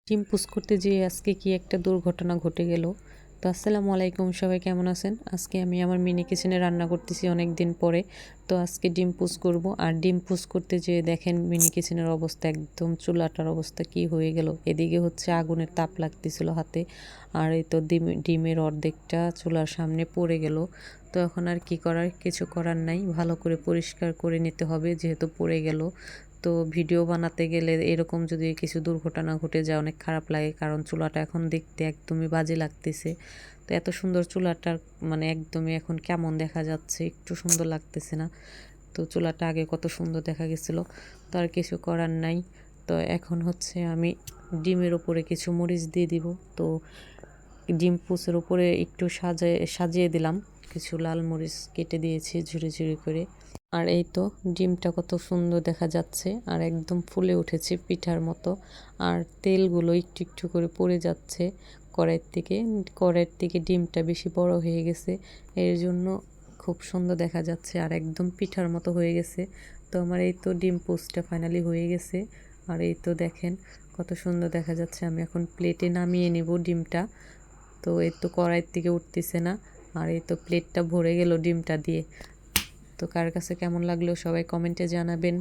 ডিম পুষ করতে যেয়ে আজকে কি একটা দুর্ঘটনা ঘটে গেল। তো আসসালামু আলাইকুম, সবাই কেমন আছেন? আজকে আমি আমার মিনি কিচেনে রান্না করতেছি অনেক দিন পরে। তো আজকে ডিম পুষ করব, আর ডিম পুষ করতে যেয়ে দেখেন মিনি কিচেনের অবস্থা, একদম চুলাটার অবস্থা কি হয়ে গেল। এদিকে হচ্ছে আগুনের তাপ লাগতেছিল হাতে, আর এই তো ডিমের অর্ধেকটা চুলার সামনে পড়ে গেল। তো এখন আর কি করার, কিছু করার নাই, ভালো করে পরিষ্কার করে নিতে হবে যেহেতু পড়ে গেল। তো ভিডিও বানাতে গেলে এরকম যদি কিছু দুর্ঘটনা ঘটে যায় অনেক খারাপ লাগে, কারণ চুলাটা এখন দেখতে একদমই বাজে লাগতেছে। তো এত সুন্দর চুলাটার মানে একদমই এখন কেমন দেখা যাচ্ছে, একটু সুন্দর লাগতেছে না। তো চুলাটা আগে কত সুন্দর দেখা গেছিলো। তো আর কিছু করার নাই। তো এখন হচ্ছে আমি ডিমের ওপরে কিছু মরিচ দিয়ে দিব। তো ডিম পুষের উপরে একটু সাজিয়ে দিলাম, কিছু লাল মরিচ কেটে দিয়েছি ঝুড়ি ঝুড়ি করে। আর এই তো ডিমটা কত সুন্দর দেখা যাচ্ছে, আর একদম ফুলে উঠেছে পিঠার মতো। আর তেলগুলো একটু একটু করে পড়ে যাচ্ছে কড়াইয়ের থেকে ডিমটা বেশি বড় হয়ে গেছে, এর জন্য খুব সুন্দর দেখা যাচ্ছে আর একদম পিঠার মতো হয়ে গেছে। তো আমার এই তো ডিম পোস্টটা ফাইনালি হয়ে গেছে। আর এই তো দেখেন কত সুন্দর দেখা যাচ্ছে। আমি এখন প্লেটে নামিয়ে নেব ডিমটা। তো এই তো কড়াইয়ের থেকে উঠতেছে না, আর এই তো প্লেটটা ভরে গেল ডিমটা দিয়ে। তো কার কাছে কেমন লাগলো সবাই কমেন্টে জানাবেন।